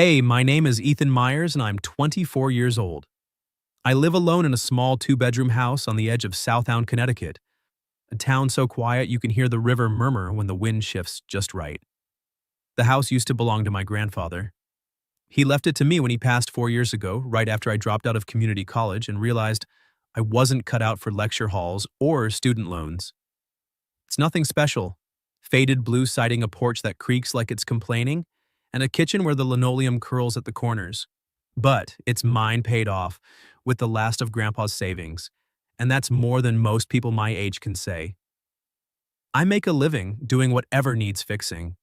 Hey, my name is Ethan Myers and I'm 24 years old. I live alone in a small two-bedroom house on the edge of Southound, Connecticut, a town so quiet you can hear the river murmur when the wind shifts just right. The house used to belong to my grandfather. He left it to me when he passed 4 years ago, right after I dropped out of community college and realized I wasn't cut out for lecture halls or student loans. It's nothing special. Faded blue siding, a porch that creaks like it's complaining, and a kitchen where the linoleum curls at the corners. But it's mine paid off with the last of Grandpa's savings, and that's more than most people my age can say. I make a living doing whatever needs fixing.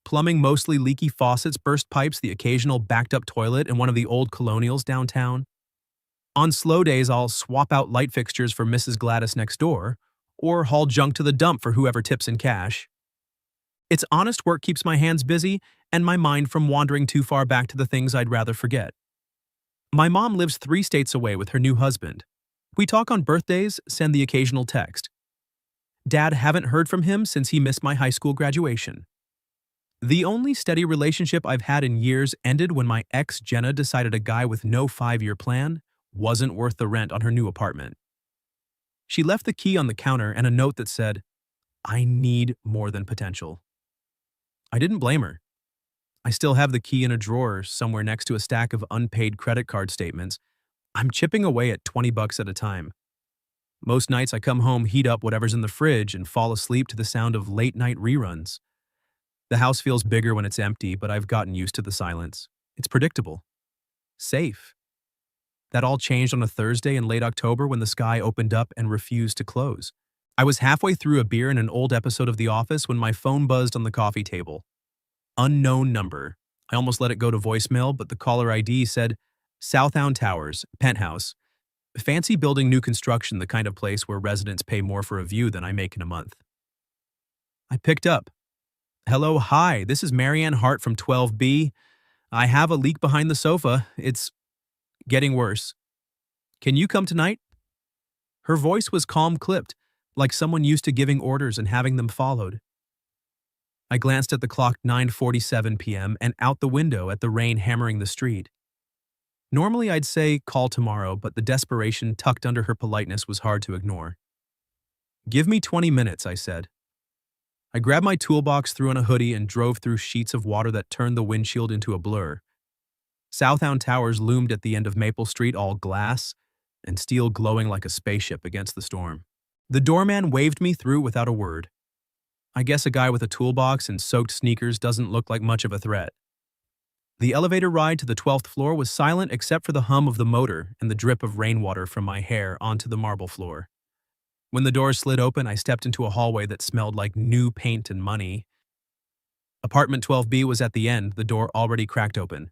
Plumbing mostly leaky faucets, burst pipes, the occasional backed up toilet in one of the old colonials downtown. On slow days, I'll swap out light fixtures for Mrs. Gladys next door, or haul junk to the dump for whoever tips in cash. It's honest work keeps my hands busy and my mind from wandering too far back to the things I'd rather forget. My mom lives 3 states away with her new husband. We talk on birthdays, send the occasional text. Dad, haven't heard from him since he missed my high school graduation. The only steady relationship I've had in years ended when my ex Jenna decided a guy with no 5-year plan wasn't worth the rent on her new apartment. She left the key on the counter and a note that said, "I need more than potential." I didn't blame her. I still have the key in a drawer somewhere next to a stack of unpaid credit card statements. I'm chipping away at $20 at a time. Most nights I come home, heat up whatever's in the fridge, and fall asleep to the sound of late-night reruns. The house feels bigger when it's empty, but I've gotten used to the silence. It's predictable. Safe. That all changed on a Thursday in late October when the sky opened up and refused to close. I was halfway through a beer in an old episode of The Office when my phone buzzed on the coffee table. Unknown number. I almost let it go to voicemail, but the caller ID said, Southound Towers, penthouse. Fancy building, new construction, the kind of place where residents pay more for a view than I make in a month. I picked up. Hello, hi, this is Marianne Hart from 12B. I have a leak behind the sofa. It's getting worse. Can you come tonight? Her voice was calm clipped, like someone used to giving orders and having them followed. I glanced at the clock, 9:47 p.m., and out the window at the rain hammering the street. Normally I'd say call tomorrow, but the desperation tucked under her politeness was hard to ignore. Give me 20 minutes, I said. I grabbed my toolbox, threw on a hoodie, and drove through sheets of water that turned the windshield into a blur. Southound Towers loomed at the end of Maple Street, all glass and steel glowing like a spaceship against the storm. The doorman waved me through without a word. I guess a guy with a toolbox and soaked sneakers doesn't look like much of a threat. The elevator ride to the 12th floor was silent except for the hum of the motor and the drip of rainwater from my hair onto the marble floor. When the doors slid open, I stepped into a hallway that smelled like new paint and money. Apartment 12B was at the end, the door already cracked open.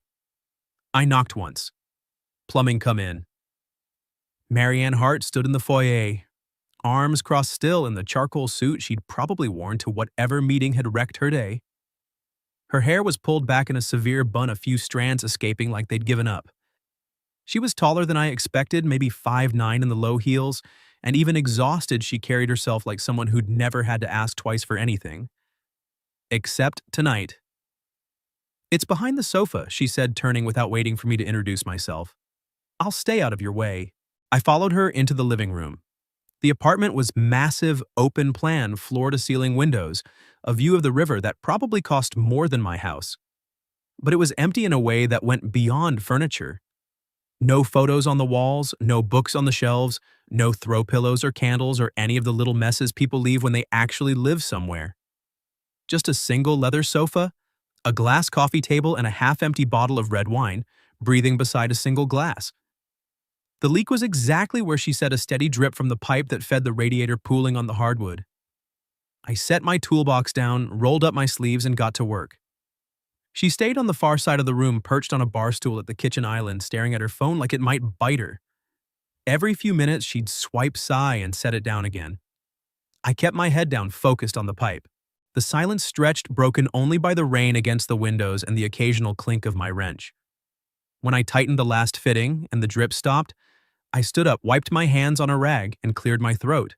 I knocked once. Plumbing, come in. Marianne Hart stood in the foyer, arms crossed still in the charcoal suit she'd probably worn to whatever meeting had wrecked her day. Her hair was pulled back in a severe bun, a few strands escaping like they'd given up. She was taller than I expected, maybe 5'9" in the low heels, and even exhausted she carried herself like someone who'd never had to ask twice for anything. Except tonight. It's behind the sofa, she said, turning without waiting for me to introduce myself. I'll stay out of your way. I followed her into the living room. The apartment was massive, open-plan, floor-to-ceiling windows, a view of the river that probably cost more than my house. But it was empty in a way that went beyond furniture. No photos on the walls, no books on the shelves, no throw pillows or candles or any of the little messes people leave when they actually live somewhere. Just a single leather sofa, a glass coffee table, and a half-empty bottle of red wine, breathing beside a single glass. The leak was exactly where she said, a steady drip from the pipe that fed the radiator pooling on the hardwood. I set my toolbox down, rolled up my sleeves, and got to work. She stayed on the far side of the room, perched on a bar stool at the kitchen island, staring at her phone like it might bite her. Every few minutes, she'd swipe sigh and set it down again. I kept my head down, focused on the pipe. The silence stretched, broken only by the rain against the windows and the occasional clink of my wrench. When I tightened the last fitting and the drip stopped, I stood up, wiped my hands on a rag, and cleared my throat.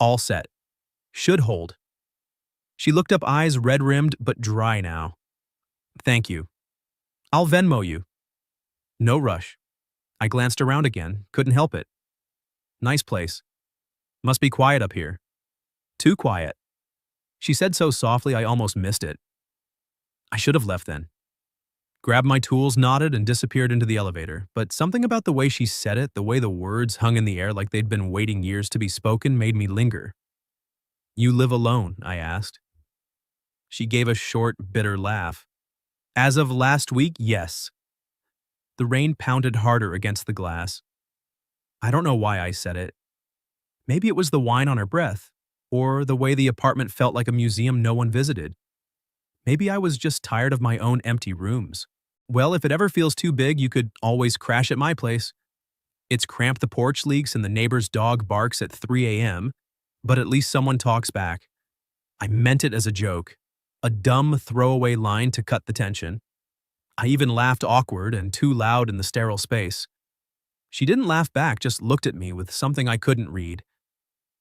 All set. Should hold. She looked up, eyes red-rimmed but dry now. Thank you. I'll Venmo you. No rush. I glanced around again, couldn't help it. Nice place. Must be quiet up here. Too quiet. She said so softly I almost missed it. I should have left then. Grabbed my tools, nodded, and disappeared into the elevator, but something about the way she said it, the way the words hung in the air like they'd been waiting years to be spoken, made me linger. You live alone? I asked. She gave a short, bitter laugh. As of last week, yes. The rain pounded harder against the glass. I don't know why I said it. Maybe it was the wine on her breath, or the way the apartment felt like a museum no one visited. Maybe I was just tired of my own empty rooms. Well, if it ever feels too big, you could always crash at my place. It's cramped, the porch leaks, and the neighbor's dog barks at 3 a.m., but at least someone talks back. I meant it as a joke, a dumb throwaway line to cut the tension. I even laughed awkward and too loud in the sterile space. She didn't laugh back, just looked at me with something I couldn't read.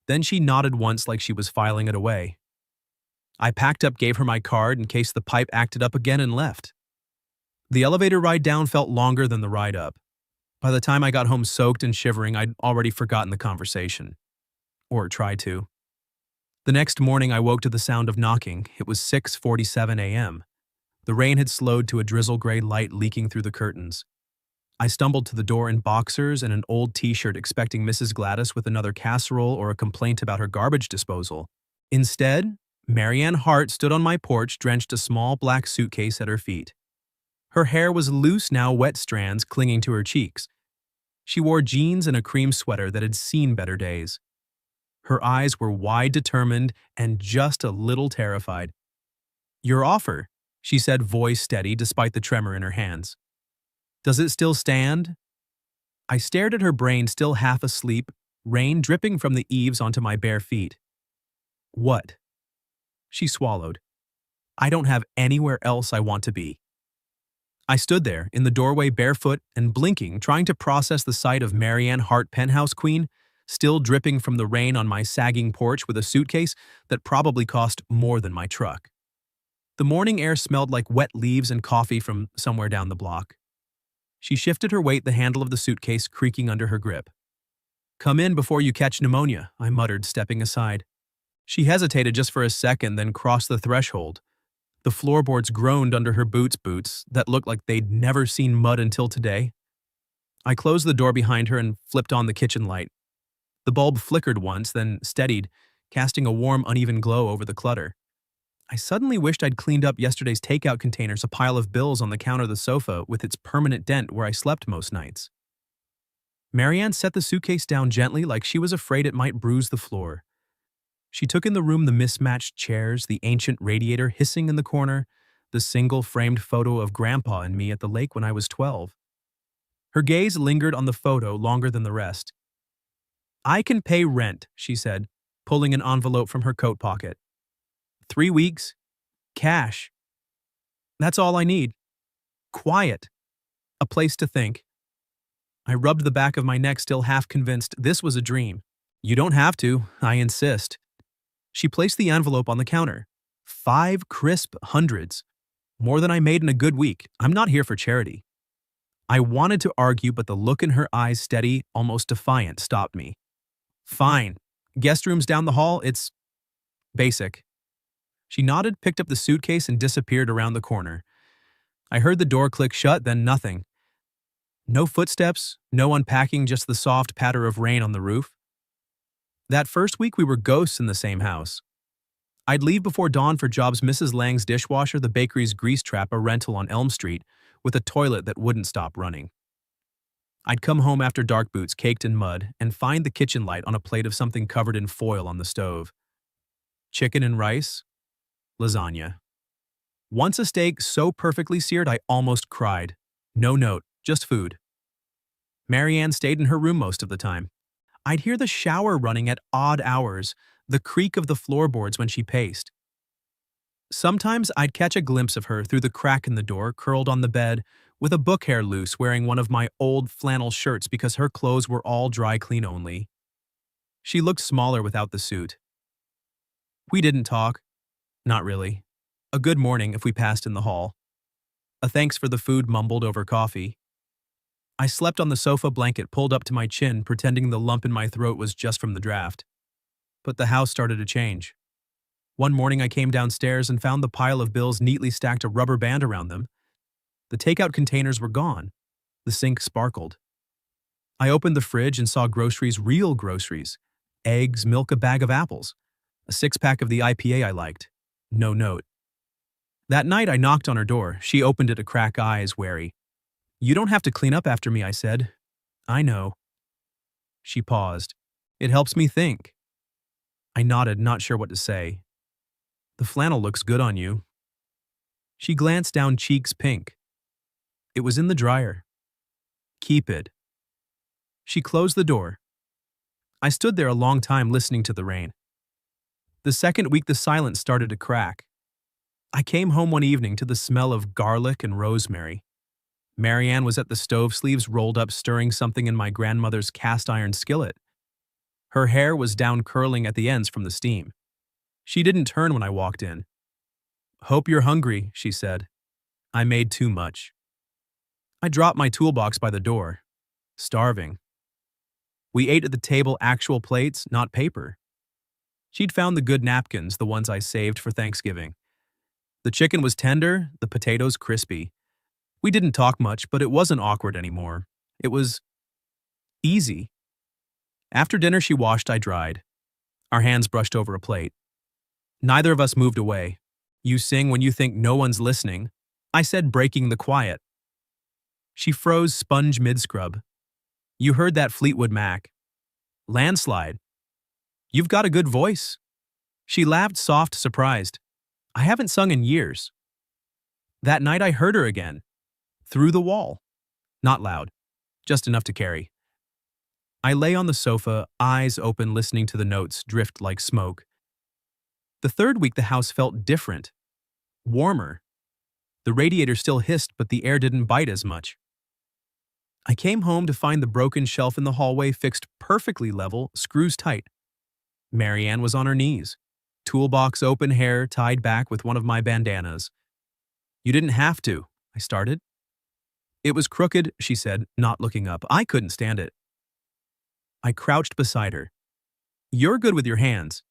Then she nodded once like she was filing it away. I packed up, gave her my card in case the pipe acted up again, and left. The elevator ride down felt longer than the ride up. By the time I got home soaked and shivering, I'd already forgotten the conversation. Or tried to. The next morning I woke to the sound of knocking. It was 6:47 a.m. The rain had slowed to a drizzle-gray light leaking through the curtains. I stumbled to the door in boxers and an old t-shirt, expecting Mrs. Gladys with another casserole or a complaint about her garbage disposal. Instead, Marianne Hart stood on my porch, drenched, a small black suitcase at her feet. Her hair was loose, now wet strands clinging to her cheeks. She wore jeans and a cream sweater that had seen better days. Her eyes were wide, determined, and just a little terrified. "Your offer," she said, voice steady despite the tremor in her hands. "Does it still stand?" I stared at her, brain still half asleep, rain dripping from the eaves onto my bare feet. "What?" She swallowed. "I don't have anywhere else I want to be." I stood there, in the doorway, barefoot and blinking, trying to process the sight of Marianne Hart, penthouse queen, still dripping from the rain on my sagging porch with a suitcase that probably cost more than my truck. The morning air smelled like wet leaves and coffee from somewhere down the block. She shifted her weight, the handle of the suitcase creaking under her grip. "Come in before you catch pneumonia," I muttered, stepping aside. She hesitated just for a second, then crossed the threshold. The floorboards groaned under her boots that looked like they'd never seen mud until today. I closed the door behind her and flipped on the kitchen light. The bulb flickered once, then steadied, casting a warm, uneven glow over the clutter. I suddenly wished I'd cleaned up yesterday's takeout containers, a pile of bills on the counter of the sofa with its permanent dent where I slept most nights. Marianne set the suitcase down gently, like she was afraid it might bruise the floor. She took in the room, the mismatched chairs, the ancient radiator hissing in the corner, the single framed photo of Grandpa and me at the lake when I was 12. Her gaze lingered on the photo longer than the rest. "I can pay rent," she said, pulling an envelope from her coat pocket. 3 weeks, cash. That's all I need. Quiet. A place to think. I rubbed the back of my neck, still half convinced this was a dream. "You don't have to, I insist." She placed the envelope on the counter. 5 crisp hundreds. More than I made in a good week. I'm not here for charity. I wanted to argue, but the look in her eyes, steady, almost defiant, stopped me. "Fine. Guest room's down the hall. It's basic." She nodded, picked up the suitcase, and disappeared around the corner. I heard the door click shut, then nothing. No footsteps, no unpacking, just the soft patter of rain on the roof. That first week we were ghosts in the same house. I'd leave before dawn for jobs: Mrs. Lang's dishwasher, the bakery's grease trap, a rental on Elm Street, with a toilet that wouldn't stop running. I'd come home after dark, boots caked in mud, and find the kitchen light on a plate of something covered in foil on the stove. Chicken and rice, lasagna. Once a steak so perfectly seared I almost cried. No note, just food. Marianne stayed in her room most of the time. I'd hear the shower running at odd hours, the creak of the floorboards when she paced. Sometimes I'd catch a glimpse of her through the crack in the door, curled on the bed, with a book hair loose, wearing one of my old flannel shirts because her clothes were all dry clean only. She looked smaller without the suit. We didn't talk. Not really. A good morning if we passed in the hall. A thanks for the food mumbled over coffee. I slept on the sofa, blanket pulled up to my chin, pretending the lump in my throat was just from the draft. But the house started to change. One morning I came downstairs and found the pile of bills neatly stacked, a rubber band around them. The takeout containers were gone. The sink sparkled. I opened the fridge and saw groceries, real groceries. Eggs, milk, a bag of apples. A six-pack of the IPA I liked. No note. That night I knocked on her door. She opened it, a crack, eyes wary. "You don't have to clean up after me," I said. "I know." She paused. "It helps me think." I nodded, not sure what to say. "The flannel looks good on you." She glanced down, cheeks pink. "It was in the dryer." "Keep it." She closed the door. I stood there a long time listening to the rain. The second week the silence started to crack. I came home one evening to the smell of garlic and rosemary. Marianne was at the stove, sleeves rolled up, stirring something in my grandmother's cast-iron skillet. Her hair was down, curling at the ends from the steam. She didn't turn when I walked in. "Hope you're hungry," she said. "I made too much." I dropped my toolbox by the door. Starving. We ate at the table, actual plates, not paper. She'd found the good napkins, the ones I saved for Thanksgiving. The chicken was tender, the potatoes crispy. We didn't talk much, but it wasn't awkward anymore. It was easy. After dinner she washed, I dried. Our hands brushed over a plate. Neither of us moved away. "You sing when you think no one's listening," I said, breaking the quiet. She froze, sponge mid-scrub. "You heard that Fleetwood Mac. Landslide. You've got a good voice." She laughed, soft, surprised. "I haven't sung in years." That night I heard her again. Through the wall. Not loud. Just enough to carry. I lay on the sofa, eyes open, listening to the notes drift like smoke. The third week the house felt different. Warmer. The radiator still hissed, but the air didn't bite as much. I came home to find the broken shelf in the hallway fixed perfectly level, screws tight. Marianne was on her knees. Toolbox open, hair tied back with one of my bandanas. "You didn't have to," I started. "It was crooked," she said, not looking up. I couldn't stand it. I crouched beside her. "You're good with your hands.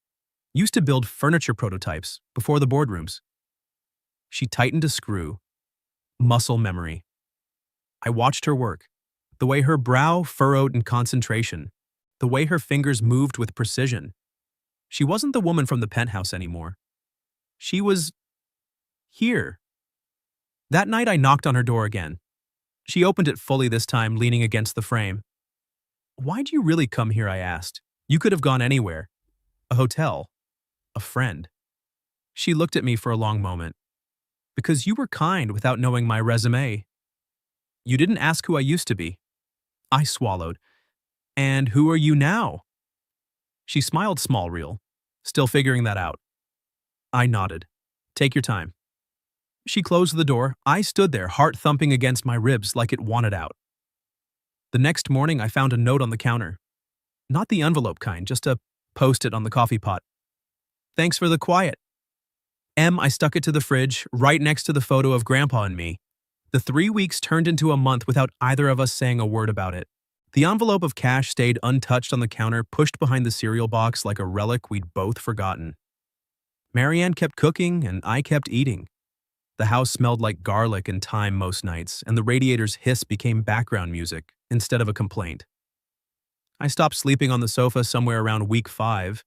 Used to build furniture prototypes before the boardrooms." She tightened a screw. Muscle memory. I watched her work. The way her brow furrowed in concentration. The way her fingers moved with precision. She wasn't the woman from the penthouse anymore. She was here. That night I knocked on her door again. She opened it fully this time, leaning against the frame. "Why'd you really come here?" I asked. "You could have gone anywhere. A hotel. A friend." She looked at me for a long moment. "Because you were kind without knowing my resume. You didn't ask who I used to be." I swallowed. "And who are you now?" She smiled, small real. "Still figuring that out." I nodded. "Take your time." She closed the door. I stood there, heart thumping against my ribs like it wanted out. The next morning I found a note on the counter. Not the envelope kind, just a post-it on the coffee pot. "Thanks for the quiet." I stuck it to the fridge, right next to the photo of Grandpa and me. The 3 weeks turned into a month without either of us saying a word about it. The envelope of cash stayed untouched on the counter, pushed behind the cereal box like a relic we'd both forgotten. Marianne kept cooking, and I kept eating. The house smelled like garlic and thyme most nights, and the radiator's hiss became background music instead of a complaint. I stopped sleeping on the sofa somewhere around week 5.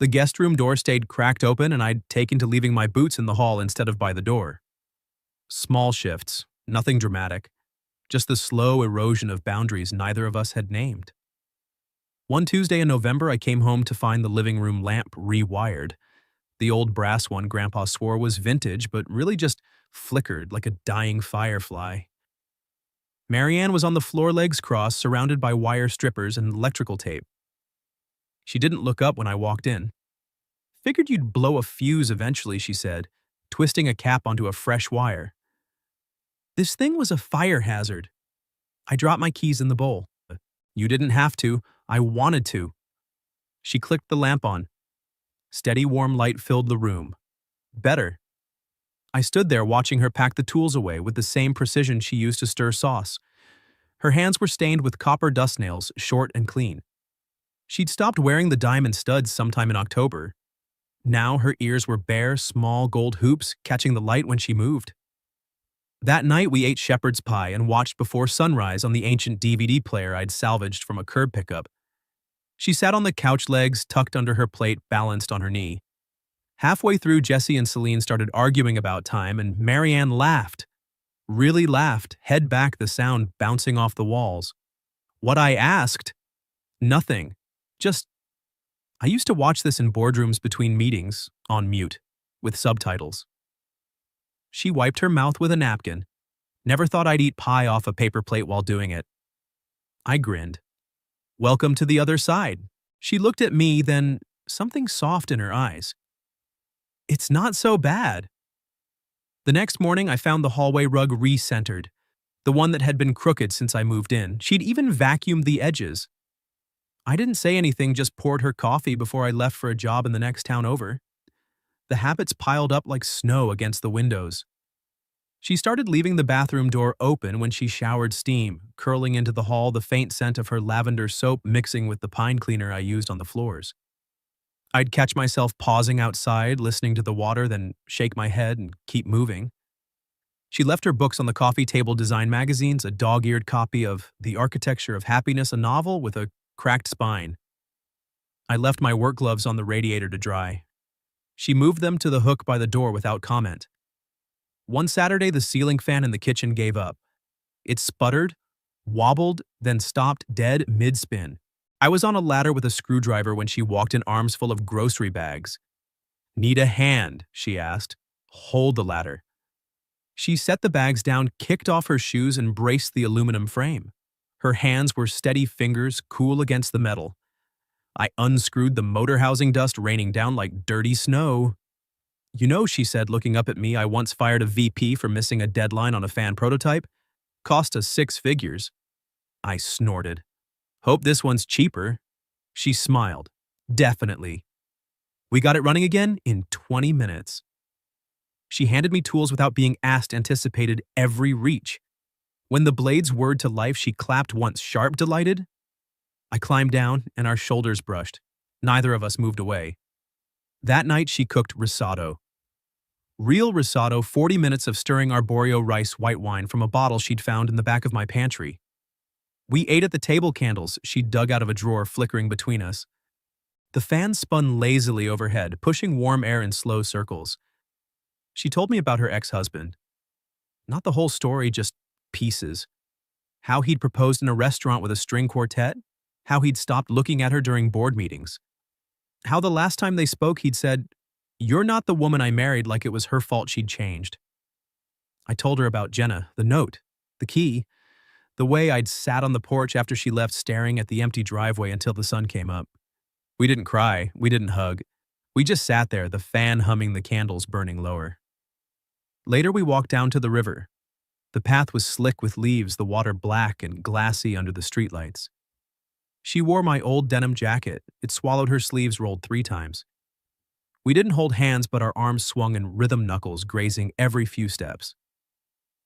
The guest room door stayed cracked open, and I'd taken to leaving my boots in the hall instead of by the door. Small shifts, nothing dramatic, just the slow erosion of boundaries neither of us had named. One Tuesday in November, I came home to find the living room lamp rewired. The old brass one Grandpa swore was vintage, but really just flickered like a dying firefly. Marianne was on the floor, legs crossed, surrounded by wire strippers and electrical tape. She didn't look up when I walked in. "Figured you'd blow a fuse eventually," she said, twisting a cap onto a fresh wire. "This thing was a fire hazard." I dropped my keys in the bowl. "You didn't have to. I wanted to." She clicked the lamp on. Steady warm light filled the room. Better. I stood there watching her pack the tools away with the same precision she used to stir sauce. Her hands were stained with copper dust nails, short and clean. She'd stopped wearing the diamond studs sometime in October. Now her ears were bare, small gold hoops catching the light when she moved. That night we ate shepherd's pie and watched Before Sunrise on the ancient DVD player I'd salvaged from a curb pickup. She sat on the couch legs tucked under her plate, balanced on her knee. Halfway through, Jessie and Celine started arguing about time, and Marianne laughed. Really laughed, head back, the sound bouncing off the walls. What I asked? Nothing. Just, I used to watch this in boardrooms between meetings, on mute, with subtitles. She wiped her mouth with a napkin. Never thought I'd eat pie off a paper plate while doing it. I grinned. Welcome to the other side. She looked at me, then something soft in her eyes. It's not so bad. The next morning, I found the hallway rug re-centered, the one that had been crooked since I moved in. She'd even vacuumed the edges. I didn't say anything, just poured her coffee before I left for a job in the next town over. The habits piled up like snow against the windows. She started leaving the bathroom door open when she showered steam, curling into the hall, the faint scent of her lavender soap mixing with the pine cleaner I used on the floors. I'd catch myself pausing outside, listening to the water, then shake my head and keep moving. She left her books on the coffee table, design magazines, a dog-eared copy of The Architecture of Happiness, a novel with a cracked spine. I left my work gloves on the radiator to dry. She moved them to the hook by the door without comment. One Saturday, the ceiling fan in the kitchen gave up. It sputtered, wobbled, then stopped dead mid-spin. I was on a ladder with a screwdriver when she walked in, arms full of grocery bags. Need a hand, she asked. Hold the ladder. She set the bags down, kicked off her shoes, and braced the aluminum frame. Her hands were steady fingers, cool against the metal. I unscrewed the motor housing, dust raining down like dirty snow. You know, she said, looking up at me, I once fired a VP for missing a deadline on a fan prototype. Cost us 6 figures. I snorted. Hope this one's cheaper. She smiled. Definitely. We got it running again in 20 minutes. She handed me tools without being asked, anticipated every reach. When the blades whirred to life, she clapped once, sharp, delighted. I climbed down, and our shoulders brushed. Neither of us moved away. That night, she cooked risotto. Real risotto, 40 minutes of stirring arborio rice white wine from a bottle she'd found in the back of my pantry. We ate at the table, candles she'd dug out of a drawer flickering between us. The fan spun lazily overhead, pushing warm air in slow circles. She told me about her ex-husband. Not the whole story, just pieces. How he'd proposed in a restaurant with a string quartet. How he'd stopped looking at her during board meetings. How the last time they spoke he'd said, "You're not the woman I married," like it was her fault she'd changed. I told her about Jenna, the note, the key, the way I'd sat on the porch after she left, staring at the empty driveway until the sun came up. We didn't cry, we didn't hug. We just sat there, the fan humming, the candles burning lower. Later we walked down to the river. The path was slick with leaves, the water black and glassy under the streetlights. She wore my old denim jacket. It swallowed her sleeves, rolled 3 times. We didn't hold hands, but our arms swung in rhythm, knuckles grazing every few steps.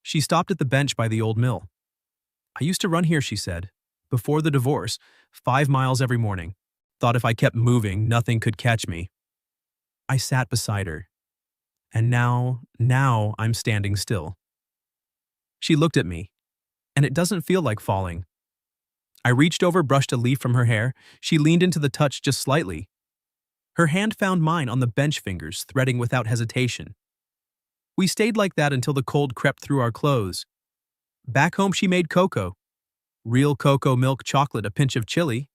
She stopped at the bench by the old mill. I used to run here, she said, before the divorce, 5 miles every morning. Thought if I kept moving, nothing could catch me. I sat beside her. And now I'm standing still. She looked at me, and it doesn't feel like falling. I reached over, brushed a leaf from her hair. She leaned into the touch just slightly. Her hand found mine on the bench, fingers threading without hesitation. We stayed like that until the cold crept through our clothes. Back home she made cocoa. Real cocoa, milk, chocolate, a pinch of chili.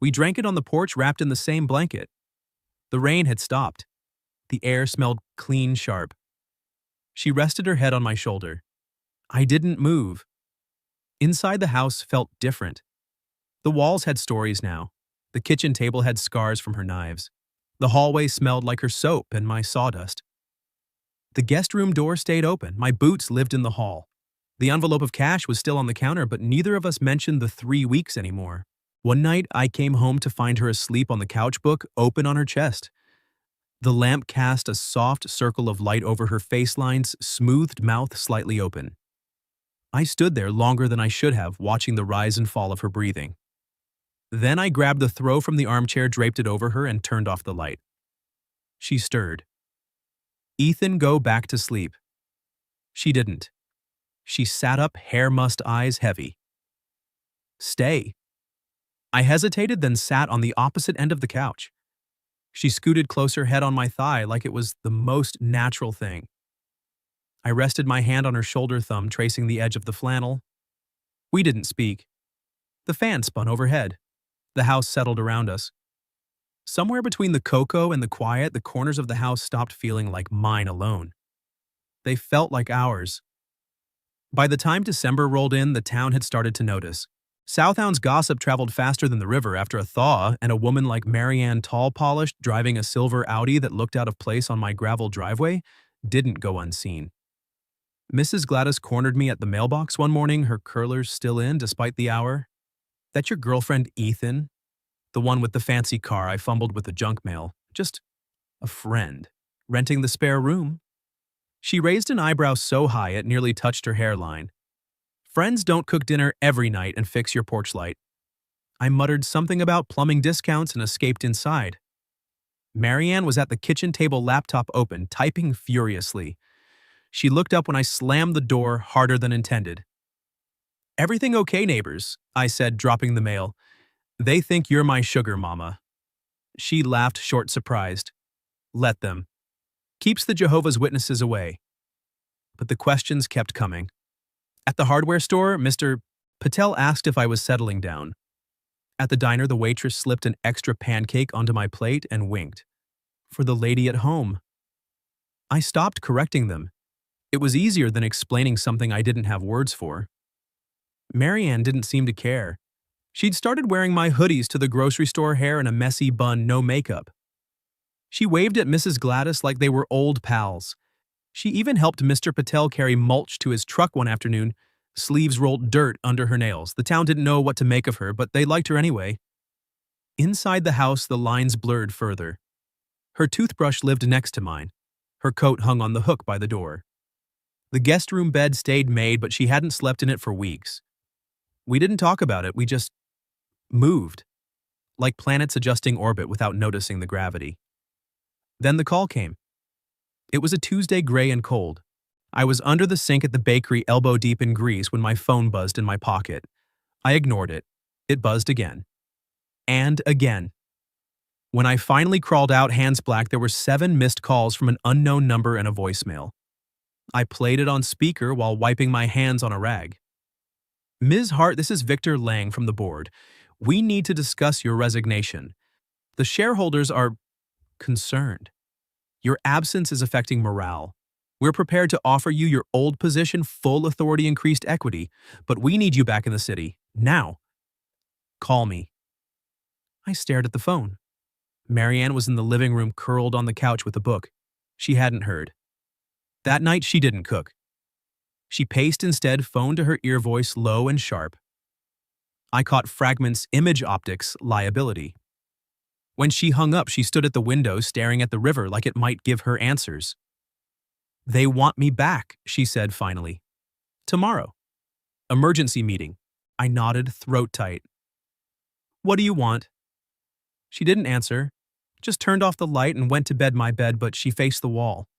We drank it on the porch, wrapped in the same blanket. The rain had stopped. The air smelled clean, sharp. She rested her head on my shoulder. I didn't move. Inside the house felt different. The walls had stories now. The kitchen table had scars from her knives. The hallway smelled like her soap and my sawdust. The guest room door stayed open. My boots lived in the hall. The envelope of cash was still on the counter, but neither of us mentioned the 3 weeks anymore. One night, I came home to find her asleep on the couch, book open on her chest. The lamp cast a soft circle of light over her face lines, smoothed mouth slightly open. I stood there longer than I should have, watching the rise and fall of her breathing. Then I grabbed the throw from the armchair, draped it over her, and turned off the light. She stirred. "Ethan, go back to sleep." She didn't. She sat up, hair mussed, eyes heavy. "Stay." I hesitated, then sat on the opposite end of the couch. She scooted closer, head on my thigh, like it was the most natural thing. I rested my hand on her shoulder, thumb tracing the edge of the flannel. We didn't speak. The fan spun overhead. The house settled around us. Somewhere between the cocoa and the quiet, the corners of the house stopped feeling like mine alone. They felt like ours. By the time December rolled in, the town had started to notice. Southound's gossip traveled faster than the river after a thaw, and a woman like Marianne, tall-polished, driving a silver Audi that looked out of place on my gravel driveway, didn't go unseen. Mrs. Gladys cornered me at the mailbox one morning, her curlers still in despite the hour. "That your girlfriend, Ethan? The one with the fancy car?" I fumbled with the junk mail. "Just a friend. Renting the spare room." She raised an eyebrow so high it nearly touched her hairline. "Friends don't cook dinner every night and fix your porch light." I muttered something about plumbing discounts and escaped inside. Marianne was at the kitchen table, laptop open, typing furiously. She looked up when I slammed the door harder than intended. "Everything okay, neighbors?" I said, dropping the mail. "They think you're my sugar mama." She laughed, short, surprised. "Let them. Keeps the Jehovah's Witnesses away." But the questions kept coming. At the hardware store, Mr. Patel asked if I was settling down. At the diner, the waitress slipped an extra pancake onto my plate and winked. "For the lady at home." I stopped correcting them. It was easier than explaining something I didn't have words for. Marianne didn't seem to care. She'd started wearing my hoodies to the grocery store, hair in a messy bun, no makeup. She waved at Mrs. Gladys like they were old pals. She even helped Mr. Patel carry mulch to his truck one afternoon, sleeves rolled dirt under her nails. The town didn't know what to make of her, but they liked her anyway. Inside the house, the lines blurred further. Her toothbrush lived next to mine. Her coat hung on the hook by the door. The guest room bed stayed made, but she hadn't slept in it for weeks. We didn't talk about it, we just moved, like planets adjusting orbit without noticing the gravity. Then the call came. It was a Tuesday, gray and cold. I was under the sink at the bakery, elbow deep in grease, when my phone buzzed in my pocket. I ignored it. It buzzed again. And again. When I finally crawled out, hands black, there were 7 missed calls from an unknown number and a voicemail. I played it on speaker while wiping my hands on a rag. "Ms. Hart, this is Victor Lang from the board. We need to discuss your resignation. The shareholders are concerned. Your absence is affecting morale. We're prepared to offer you your old position, full authority, increased equity, but we need you back in the city. Now. Call me." I stared at the phone. Marianne was in the living room, curled on the couch with a book. She hadn't heard. That night, she didn't cook. She paced instead, phone to her ear, voice low and sharp. I caught fragments, image optics, liability. When she hung up, she stood at the window, staring at the river like it might give her answers. "They want me back," she said finally. "Tomorrow. Emergency meeting." I nodded, throat tight. "What do you want?" She didn't answer, just turned off the light and went to bed, my bed, but she faced the wall.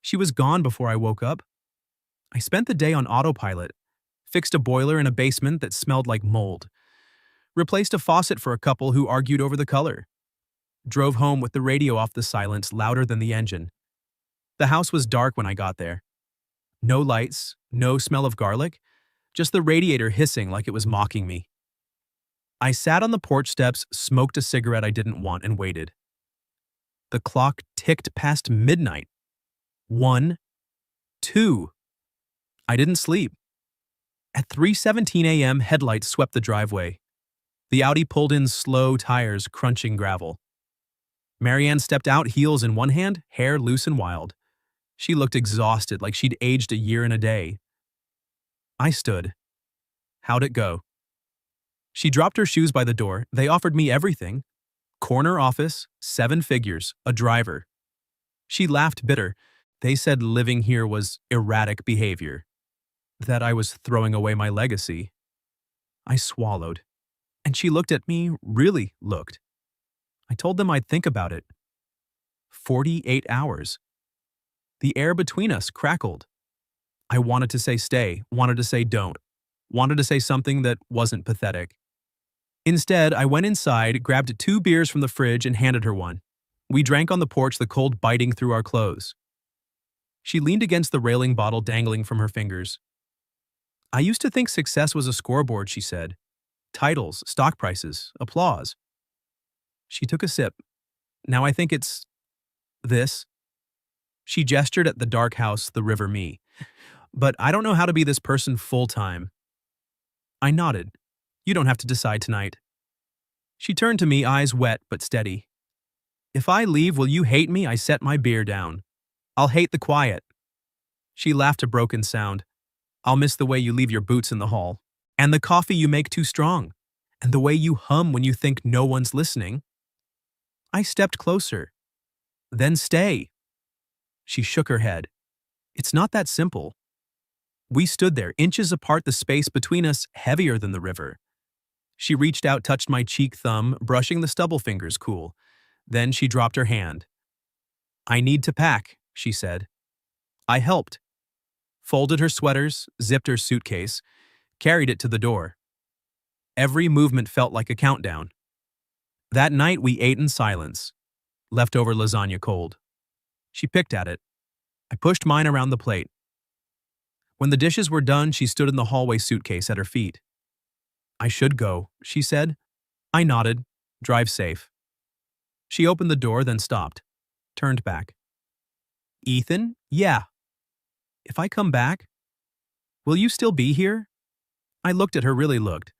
She was gone before I woke up. I spent the day on autopilot, fixed a boiler in a basement that smelled like mold, replaced a faucet for a couple who argued over the color, drove home with the radio off, the silence louder than the engine. The house was dark when I got there. No lights, no smell of garlic, just the radiator hissing like it was mocking me. I sat on the porch steps, smoked a cigarette I didn't want, and waited. The clock ticked past midnight. 1, 2. I didn't sleep. At 3:17 a.m., headlights swept the driveway. The Audi pulled in, slow tires crunching gravel. Marianne stepped out, heels in one hand, hair loose and wild. She looked exhausted, like she'd aged a year and a day. I stood. "How'd it go?" She dropped her shoes by the door. "They offered me everything. Corner office, 7 figures, a driver. She laughed bitter. They said living here was erratic behavior, that I was throwing away my legacy. I swallowed, and she looked at me, really looked. I told them I'd think about it. 48 hours. The air between us crackled. I wanted to say stay, wanted to say don't, wanted to say something that wasn't pathetic. Instead, I went inside, grabbed 2 beers from the fridge, and handed her one. We drank on the porch, the cold biting through our clothes. She leaned against the railing, bottle dangling from her fingers. I used to think success was a scoreboard, she said. Titles, stock prices, applause. She took a sip. Now I think it's this. She gestured at the dark house, the river me. But I don't know how to be this person full-time. I nodded. You don't have to decide tonight. She turned to me, eyes wet but steady. If I leave, will you hate me? I set my beer down. I'll hate the quiet. She laughed a broken sound. I'll miss the way you leave your boots in the hall. And the coffee you make too strong. And the way you hum when you think no one's listening. I stepped closer. Then stay. She shook her head. It's not that simple. We stood there, inches apart, the space between us heavier than the river. She reached out, touched my cheek, thumb, brushing the stubble fingers cool. Then she dropped her hand. I need to pack, she said. I helped. Folded her sweaters, zipped her suitcase, carried it to the door. Every movement felt like a countdown. That night we ate in silence. Leftover lasagna cold. She picked at it. I pushed mine around the plate. When the dishes were done, she stood in the hallway, suitcase at her feet. I should go, she said. I nodded. Drive safe. She opened the door, then stopped. Turned back. Ethan? Yeah. If I come back, will you still be here? I looked at her, really looked.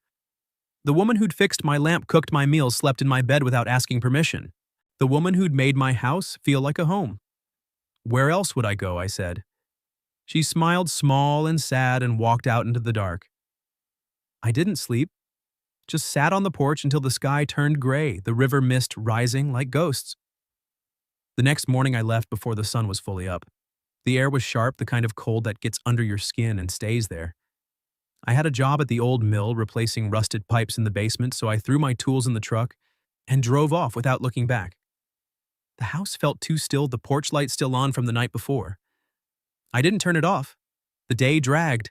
The woman who'd fixed my lamp, cooked my meals, slept in my bed without asking permission. The woman who'd made my house feel like a home. Where else would I go? I said. She smiled, small and sad, and walked out into the dark. I didn't sleep. Just sat on the porch until the sky turned gray, the river mist rising like ghosts. The next morning I left before the sun was fully up. The air was sharp, the kind of cold that gets under your skin and stays there. I had a job at the old mill replacing rusted pipes in the basement, so I threw my tools in the truck and drove off without looking back. The house felt too still, the porch light still on from the night before. I didn't turn it off. The day dragged.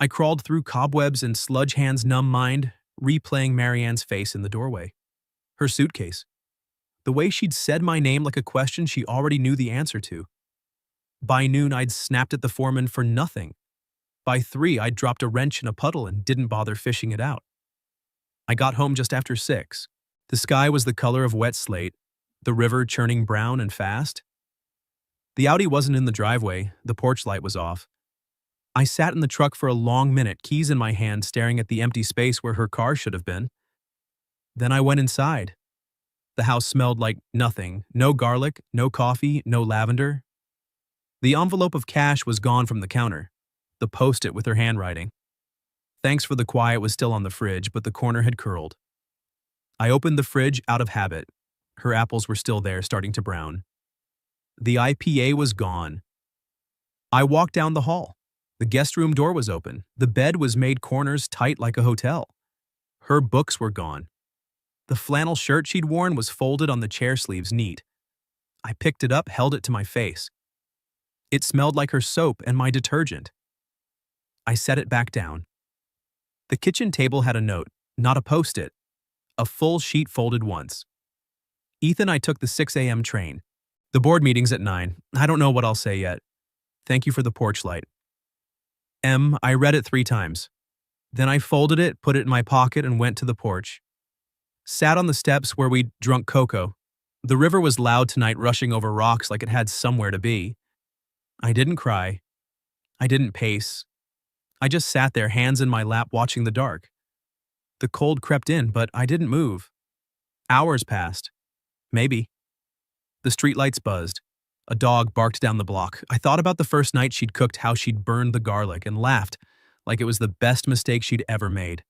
I crawled through cobwebs and sludge hands' numb mind, replaying Marianne's face in the doorway. Her suitcase. The way she'd said my name like a question she already knew the answer to. By noon, I'd snapped at the foreman for nothing. By 3, I'd dropped a wrench in a puddle and didn't bother fishing it out. I got home just after 6. The sky was the color of wet slate, the river churning brown and fast. The Audi wasn't in the driveway, the porch light was off. I sat in the truck for a long minute, keys in my hand, staring at the empty space where her car should have been. Then I went inside. The house smelled like nothing, no garlic, no coffee, no lavender. The envelope of cash was gone from the counter, the post-it with her handwriting. Thanks for the quiet was still on the fridge, but the corner had curled. I opened the fridge out of habit. Her apples were still there, starting to brown. The IPA was gone. I walked down the hall. The guest room door was open. The bed was made corners tight like a hotel. Her books were gone. The flannel shirt she'd worn was folded on the chair sleeves neat. I picked it up, held it to my face. It smelled like her soap and my detergent. I set it back down. The kitchen table had a note, not a post-it. A full sheet folded once. Ethan, I took the 6 a.m. train. The board meeting's at 9. I don't know what I'll say yet. Thank you for the porch light. I read it 3 times. Then I folded it, put it in my pocket, and went to the porch. Sat on the steps where we'd drunk cocoa. The river was loud tonight, rushing over rocks like it had somewhere to be. I didn't cry. I didn't pace. I just sat there, hands in my lap, watching the dark. The cold crept in, but I didn't move. Hours passed. Maybe. The streetlights buzzed. A dog barked down the block. I thought about the first night she'd cooked, how she'd burned the garlic, and laughed like it was the best mistake she'd ever made.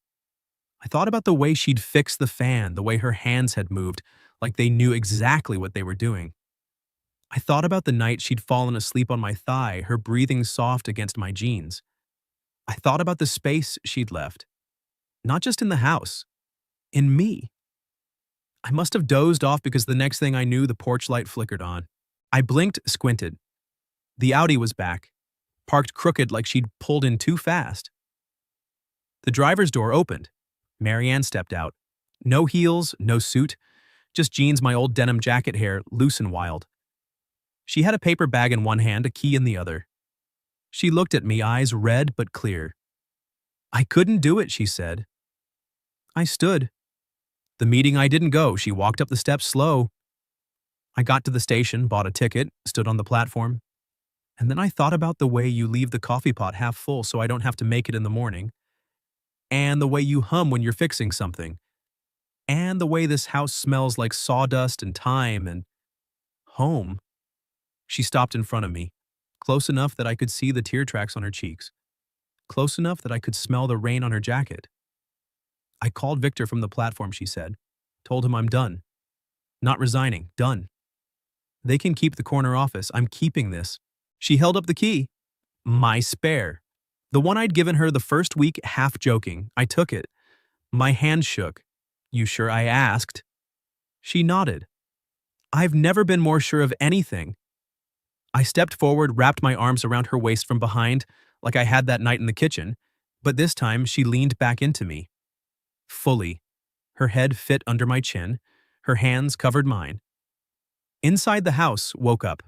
I thought about the way she'd fixed the fan, the way her hands had moved, like they knew exactly what they were doing. I thought about the night she'd fallen asleep on my thigh, her breathing soft against my jeans. I thought about the space she'd left, not just in the house, in me. I must have dozed off because the next thing I knew, the porch light flickered on. I blinked, squinted. The Audi was back, parked crooked like she'd pulled in too fast. The driver's door opened. Marianne stepped out. No heels, no suit, just jeans, my old denim jacket hair, loose and wild. She had a paper bag in one hand, a key in the other. She looked at me, eyes red but clear. "I couldn't do it," she said. I stood. The meeting I didn't go, she walked up the steps slow. I got to the station, bought a ticket, stood on the platform. And then I thought about the way you leave the coffee pot half full so I don't have to make it in the morning. And the way you hum when you're fixing something. And the way this house smells like sawdust and time and home. She stopped in front of me, close enough that I could see the tear tracks on her cheeks, close enough that I could smell the rain on her jacket. "I called Victor from the platform," she said. "Told him I'm done. Not resigning, done. They can keep the corner office. I'm keeping this." She held up the key. My spare. The one I'd given her the first week, half joking. I took it. My hand shook. "You sure?" I asked. She nodded. I've never been more sure of anything. I stepped forward, wrapped my arms around her waist from behind, like I had that night in the kitchen, but this time she leaned back into me. Fully. Her head fit under my chin, her hands covered mine. Inside the house woke up.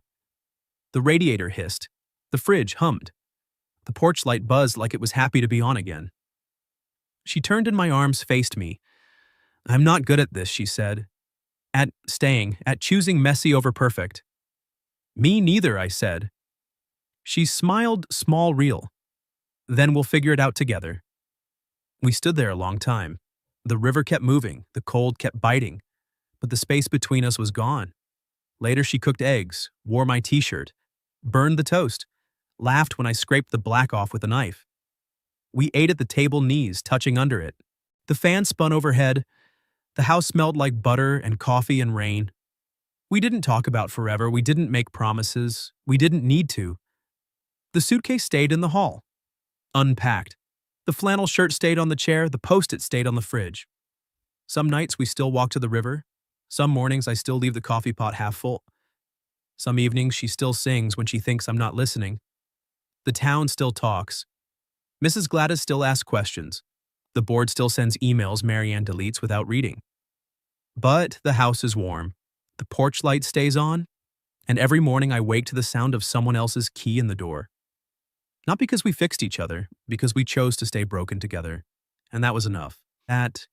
The radiator hissed. The fridge hummed. The porch light buzzed like it was happy to be on again. She turned in my arms, faced me. "I'm not good at this," she said. At staying, at choosing messy over perfect." "Me neither," I said. She smiled, small, real. "Then we'll figure it out together." We stood there a long time. The river kept moving, the cold kept biting, but the space between us was gone. Later she cooked eggs, wore my t-shirt, burned the toast, laughed when I scraped the black off with a knife. We ate at the table, knees touching under it. The fan spun overhead. The house smelled like butter and coffee and rain. We didn't talk about forever. We didn't make promises. We didn't need to. The suitcase stayed in the hall, unpacked. The flannel shirt stayed on the chair. The Post-it stayed on the fridge. Some nights we still walk to the river. Some mornings I still leave the coffee pot half full. Some evenings she still sings when she thinks I'm not listening. The town still talks. Mrs. Gladys still asks questions. The board still sends emails Marianne deletes without reading. But the house is warm. The porch light stays on, and every morning I wake to the sound of someone else's key in the door. Not because we fixed each other, because we chose to stay broken together. And that was enough. That